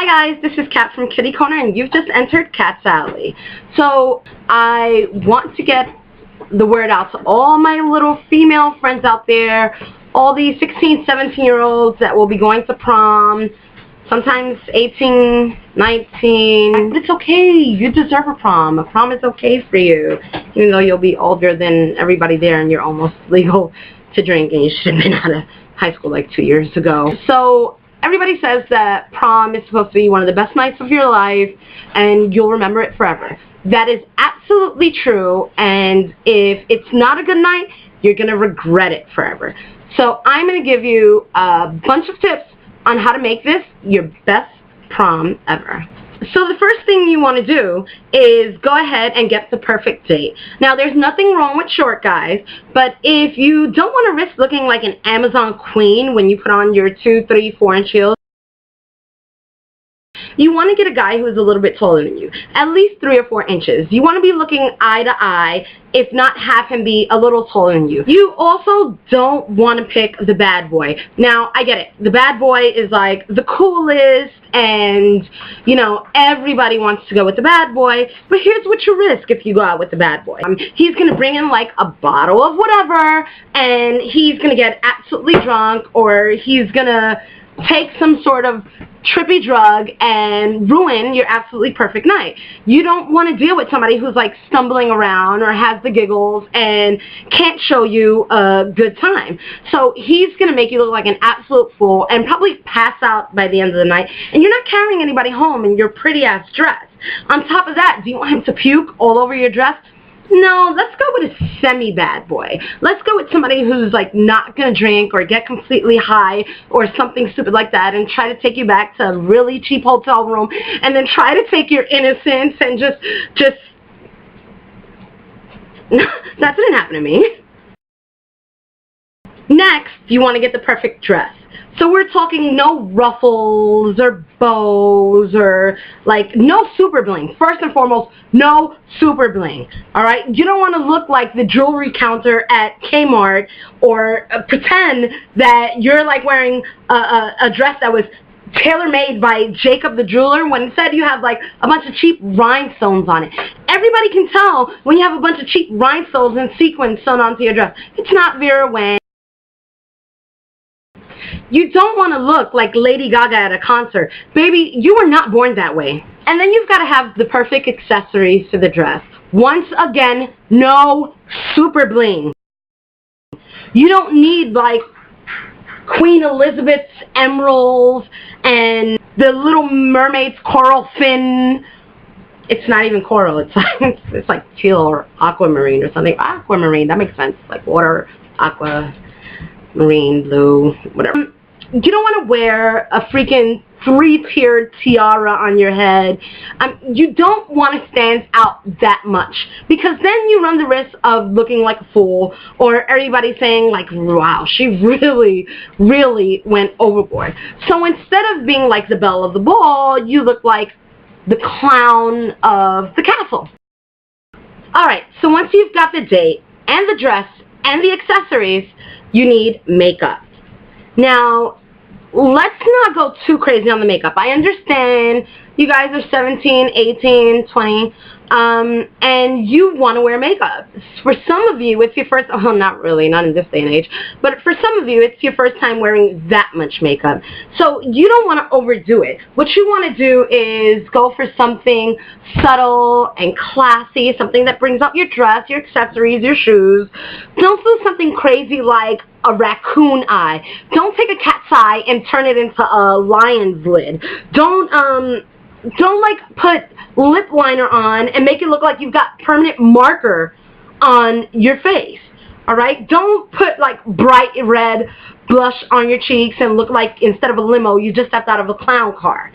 Hi guys, this is Kat from Kitty Corner and you've just entered Kat's Alley. So I want to get the word out to all my little female friends out there, all these 16, 17-year-olds that will be going to prom, sometimes 18, 19. It's okay, you deserve a prom. A prom is okay for you, even though you'll be older than everybody there and you're almost legal to drink and you should have been out of high school like 2 years ago. So everybody says that prom is supposed to be one of the best nights of your life and you'll remember it forever. That is absolutely true, and if it's not a good night, you're going to regret it forever. So I'm going to give you a bunch of tips on how to make this your best prom ever. So the first thing you want to do is go ahead and get the perfect date. Now there's nothing wrong with short guys, but if you don't want to risk looking like an Amazon queen when you put on your 2, 3, 4-inch heels, you want to get a guy who is a little bit taller than you, at least 3 or 4 inches. You want to be looking eye to eye, if not have him be a little taller than you. You also don't want to pick the bad boy. Now, I get it. The bad boy is like the coolest and, you know, everybody wants to go with the bad boy. But here's what you risk if you go out with the bad boy. He's going to bring in like a bottle of whatever and he's going to get absolutely drunk, or he's going to take some sort of trippy drug and ruin your absolutely perfect night. You don't want to deal with somebody who's like stumbling around or has the giggles and can't show you a good time. So he's going to make you look like an absolute fool and probably pass out by the end of the night, and you're not carrying anybody home in your pretty ass dress. On top of that, do you want him to puke all over your dress? No, let's go with a semi-bad boy. Let's go with somebody who's like not going to drink or get completely high or something stupid like that and try to take you back to a really cheap hotel room and then try to take your innocence and just that didn't happen to me. Next, you want to get the perfect dress. So we're talking no ruffles or bows or like no super bling. First and foremost, no super bling. Alright? You don't want to look like the jewelry counter at Kmart or pretend that you're like wearing a dress that was tailor-made by Jacob the jeweler when instead you have like a bunch of cheap rhinestones on it. Everybody can tell when you have a bunch of cheap rhinestones and sequins sewn onto your dress. It's not Vera Wang. You don't want to look like Lady Gaga at a concert. Baby, you were not born that way. And then you've got to have the perfect accessories to the dress. Once again, no super bling. You don't need like Queen Elizabeth's emeralds and the Little Mermaid's coral fin. It's not even coral. It's like teal or aquamarine or something. Aquamarine, that makes sense. Like water, aqua, marine, blue, whatever. You don't want to wear a freaking 3-tiered tiara on your head. You don't want to stand out that much, because then you run the risk of looking like a fool or everybody saying like, wow, she really, really went overboard. So instead of being like the belle of the ball, you look like the clown of the castle. Alright, so once you've got the date and the dress and the accessories, you need makeup. Now, let's not go too crazy on the makeup. I understand you guys are 17, 18, 20, and you want to wear makeup. For some of you, it's your first, oh, not really, not in this day and age, but for some of you, it's your first time wearing that much makeup. So you don't want to overdo it. What you want to do is go for something subtle and classy, something that brings out your dress, your accessories, your shoes. Don't do something crazy like a raccoon eye. Don't take a cat's eye and turn it into a lion's lid. Don't like put lip liner on and make it look like you've got permanent marker on your face. Alright? Don't put like bright red blush on your cheeks and look like instead of a limo you just stepped out of a clown car.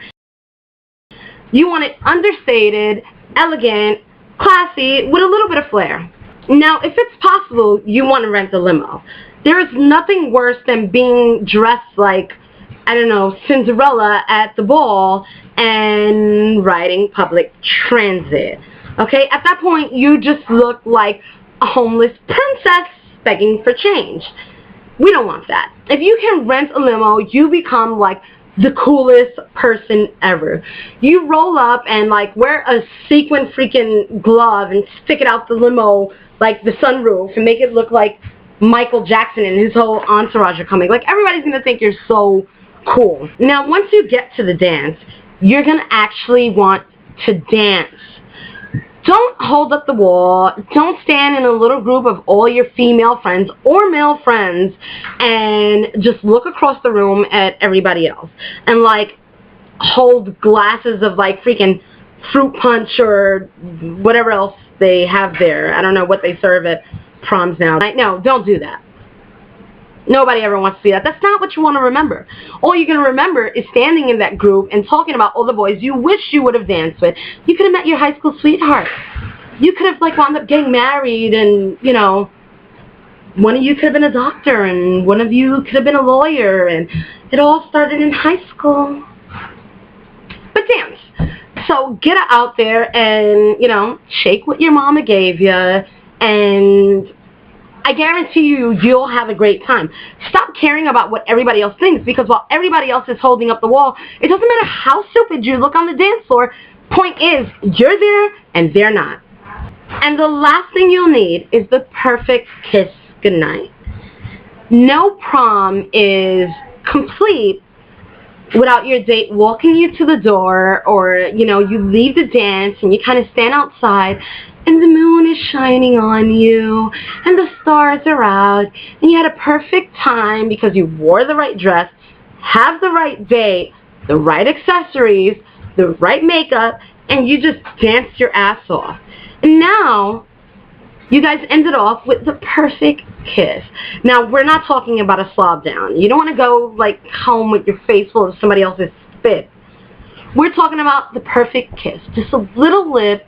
You want it understated, elegant, classy, with a little bit of flair. Now, if it's possible, you want to rent a limo. There is nothing worse than being dressed like, I don't know, Cinderella at the ball and riding public transit. Okay? At that point, you just look like a homeless princess begging for change. We don't want that. If you can rent a limo, you become like the coolest person ever. You roll up and like wear a sequin freaking glove and stick it out the limo like the sunroof and make it look like Michael Jackson and his whole entourage are coming. Like everybody's gonna think you're so cool. Now once you get to the dance, you're gonna actually want to dance. Don't hold up the wall. Don't stand in a little group of all your female friends or male friends and just look across the room at everybody else and like hold glasses of like freaking fruit punch or whatever else they have there. I don't know what they serve at proms now. No, don't do that. Nobody ever wants to see that. That's not what you want to remember. All you're going to remember is standing in that group and talking about all the boys you wish you would have danced with. You could have met your high school sweetheart. You could have like wound up getting married and, you know, one of you could have been a doctor and one of you could have been a lawyer, and it all started in high school. But dance. So get out there and, you know, shake what your mama gave you, and I guarantee you, you'll have a great time. Stop caring about what everybody else thinks, because while everybody else is holding up the wall, it doesn't matter how stupid you look on the dance floor. Point is, you're there and they're not. And the last thing you'll need is the perfect kiss goodnight. No prom is complete without your date walking you to the door, or, you know, you leave the dance and you kind of stand outside and the moon is shining on you and the stars are out and you had a perfect time because you wore the right dress, have the right date, the right accessories, the right makeup, and you just danced your ass off. And now you guys ended off with the perfect kiss. Now, we're not talking about a slob down. You don't want to go like home with your face full of somebody else's spit. We're talking about the perfect kiss. Just a little lip.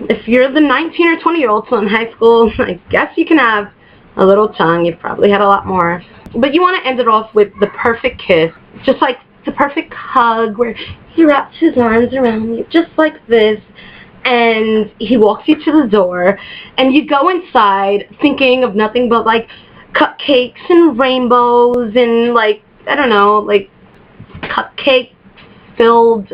If you're the 19 or 20-year-old still in high school, I guess you can have a little tongue. You've probably had a lot more. But you want to end it off with the perfect kiss. Just like the perfect hug where he wraps his arms around you just like this. And he walks you to the door. And you go inside thinking of nothing but like cupcakes and rainbows and like, I don't know, like cupcake-filled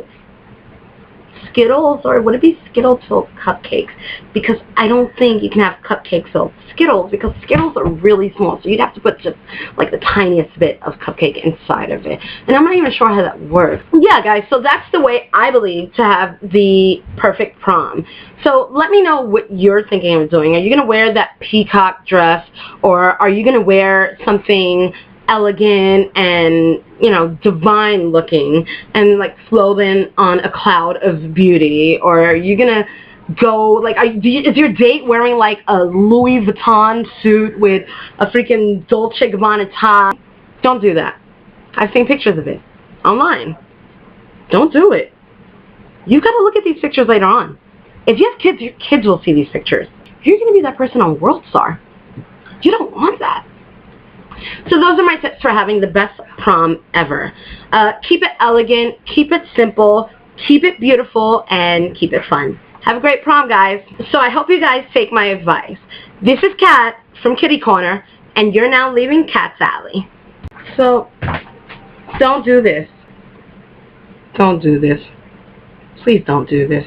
Skittles, or would it be Skittles-filled cupcakes? Because I don't think you can have cupcake-filled Skittles, because Skittles are really small, so you'd have to put just like the tiniest bit of cupcake inside of it. And I'm not even sure how that works. Yeah, guys, so that's the way I believe to have the perfect prom. So let me know what you're thinking of doing. Are you going to wear that peacock dress, or are you going to wear something elegant and, you know, divine looking and like floating on a cloud of beauty? Or are you gonna go like, is your date wearing like a Louis Vuitton suit with a freaking Dolce & Gabbana tie? Don't do that. I've seen pictures of it online. Don't do it. You gotta look at these pictures later on. If you have kids, your kids will see these pictures. You're gonna be that person on World Star. You don't want that. So those are my tips for having the best prom ever. Keep it elegant, keep it simple, keep it beautiful, and keep it fun. Have a great prom, guys. So I hope you guys take my advice. This is Kat from Kitty Corner, and you're now leaving Kat's Alley. So don't do this. Don't do this. Please don't do this.